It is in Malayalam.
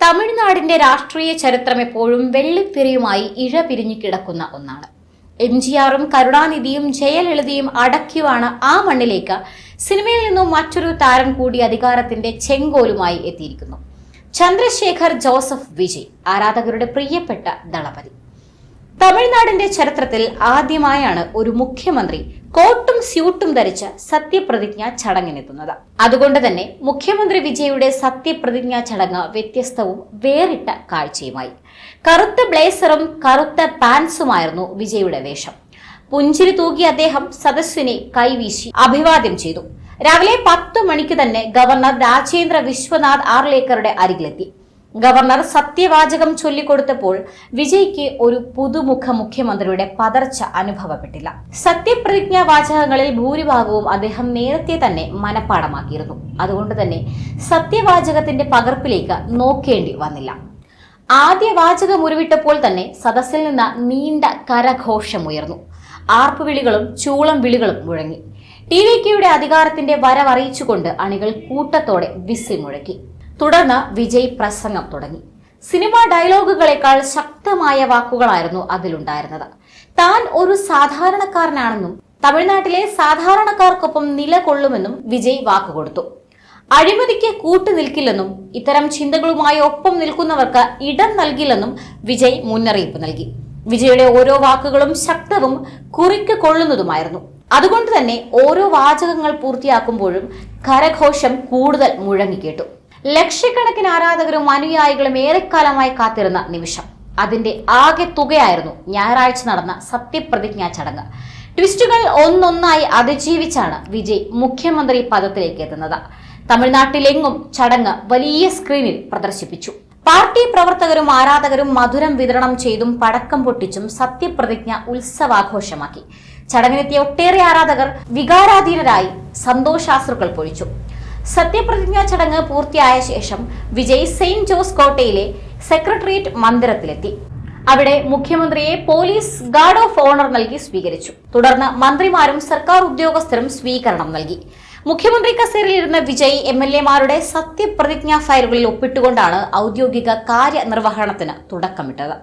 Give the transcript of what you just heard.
തമിഴ്നാടിന്റെ രാഷ്ട്രീയ ചരിത്രം എപ്പോഴും വെള്ളിത്തിരയുമായി ഇഴപിരിഞ്ഞു കിടക്കുന്ന ഒന്നാണ്. എംജിആറും കരുണാനിധിയും ജയലളിതയും അടക്കിയുമാണ് ആ മണ്ണിലേക്ക് സിനിമയിൽ നിന്നും മറ്റൊരു താരം കൂടി അധികാരത്തിന്റെ ചെങ്കോലുമായി എത്തിയിരിക്കുന്നു. ചന്ദ്രശേഖർ ജോസഫ് വിജയ്, ആരാധകരുടെ പ്രിയപ്പെട്ട ദളപതി. തമിഴ്നാടിന്റെ ചരിത്രത്തിൽ ആദ്യമായാണ് ഒരു മുഖ്യമന്ത്രി കോട്ടും സ്യൂട്ടും ധരിച്ച് സത്യപ്രതിജ്ഞ ചടങ്ങിനെത്തുന്നത്. അതുകൊണ്ട് തന്നെ മുഖ്യമന്ത്രി വിജയുടെ സത്യപ്രതിജ്ഞാ ചടങ്ങ് വ്യത്യസ്തവും വേറിട്ട കാഴ്ചയുമായി. കറുത്ത ബ്ലേസറും കറുത്ത പാൻസുമായിരുന്നു വിജയുടെ വേഷം. പുഞ്ചിരി തൂകി അദ്ദേഹം സദസ്സിനെ കൈവീശി അഭിവാദ്യം ചെയ്തു. രാവിലെ 10 മണിക്ക് തന്നെ ഗവർണർ രാജേന്ദ്ര വിശ്വനാഥ് ആർലേക്കറുടെ അരികിലെത്തി. ഗവർണർ സത്യവാചകം ചൊല്ലിക്കൊടുത്തപ്പോൾ വിജയ്ക്ക് ഒരു പുതുമുഖ മുഖ്യമന്ത്രിയുടെ പതർച്ച അനുഭവപ്പെട്ടില്ല. സത്യപ്രതിജ്ഞാ വാചകങ്ങളിൽ ഭൂരിഭാഗവും അദ്ദേഹം നേരത്തെ തന്നെ മനഃപ്പാടമാക്കിയിരുന്നു. അതുകൊണ്ട് തന്നെ സത്യവാചകത്തിന്റെ പകർപ്പിലേക്ക് നോക്കേണ്ടി വന്നില്ല. ആദ്യ വാചകം ഉരുവിട്ടപ്പോൾ തന്നെ സദസ്സിൽ നിന്ന് നീണ്ട കരഘോഷമുയർന്നു. ആർപ്പുവിളികളും ചൂളം വിളികളും മുഴങ്ങി. ടിവികെയുടെ അധികാരത്തിന്റെ വരവറിയിച്ചുകൊണ്ട് അണികൾ കൂട്ടത്തോടെ വിസിൽ മുഴക്കി. തുടർന്ന് വിജയ് പ്രസംഗം തുടങ്ങി. സിനിമാ ഡയലോഗുകളെക്കാൾ ശക്തമായ വാക്കുകളായിരുന്നു അതിലുണ്ടായിരുന്നത്. താൻ ഒരു സാധാരണക്കാരനാണെന്നും തമിഴ്നാട്ടിലെ സാധാരണക്കാർക്കൊപ്പം നിലകൊള്ളുമെന്നും വിജയ് വാക്കുകൊടുത്തു. അഴിമതിക്ക് കൂട്ടുനിൽക്കില്ലെന്നും ഇത്തരം ചിന്തകളുമായി ഒപ്പം നിൽക്കുന്നവർക്ക് ഇടം നൽകില്ലെന്നും വിജയ് മുന്നറിയിപ്പ് നൽകി. വിജയുടെ ഓരോ വാക്കുകളും ശക്തവും കുറിക്ക് കൊള്ളുന്നതുമായിരുന്നു. അതുകൊണ്ട് തന്നെ ഓരോ വാചകങ്ങൾ പൂർത്തിയാക്കുമ്പോഴും കരഘോഷം കൂടുതൽ മുഴങ്ങിക്കേട്ടു. ലക്ഷക്കണക്കിന് ആരാധകരും അനുയായികളും ഏറെക്കാലമായി കാത്തിരുന്ന നിമിഷം. അതിന്റെ ആകെ തുകയായിരുന്നു ഞായറാഴ്ച നടന്ന സത്യപ്രതിജ്ഞാ ചടങ്ങ്. ട്വിസ്റ്റുകൾ ഒന്നൊന്നായി അതിജീവിച്ചാണ് വിജയ് മുഖ്യമന്ത്രി പദത്തിലേക്ക് എത്തുന്നത്. തമിഴ്നാട്ടിലെങ്ങും ചടങ്ങ് വലിയ സ്ക്രീനിൽ പ്രദർശിപ്പിച്ചു. പാർട്ടി പ്രവർത്തകരും ആരാധകരും മധുരം വിതരണം ചെയ്തും പടക്കം പൊട്ടിച്ചും സത്യപ്രതിജ്ഞ ഉത്സവാഘോഷമാക്കി. ചടങ്ങിനെത്തിയ ഒട്ടേറെ ആരാധകർ വികാരാധീനരായി സന്തോഷാശ്രുക്കൾ പൊഴിച്ചു. സത്യപ്രതിജ്ഞാ ചടങ്ങ് പൂർത്തിയായ ശേഷം വിജയ് സെയിന്റ് ജോസ് കോട്ടയിലെ സെക്രട്ടേറിയറ്റ് മന്ദിരത്തിലെത്തി. അവിടെ മുഖ്യമന്ത്രിയെ പോലീസ് ഗാർഡ് ഓഫ് ഓണർ നൽകി സ്വീകരിച്ചു. തുടർന്ന് മന്ത്രിമാരും സർക്കാർ ഉദ്യോഗസ്ഥരും സ്വീകരണം നൽകി. മുഖ്യമന്ത്രി കസേരയിലിരുന്ന വിജയ് MLA-മാരുടെ സത്യപ്രതിജ്ഞാ ഫയലുകളിൽ ഒപ്പിട്ടുകൊണ്ടാണ് ഔദ്യോഗിക കാര്യനിർവഹണത്തിന് തുടക്കമിട്ടത്.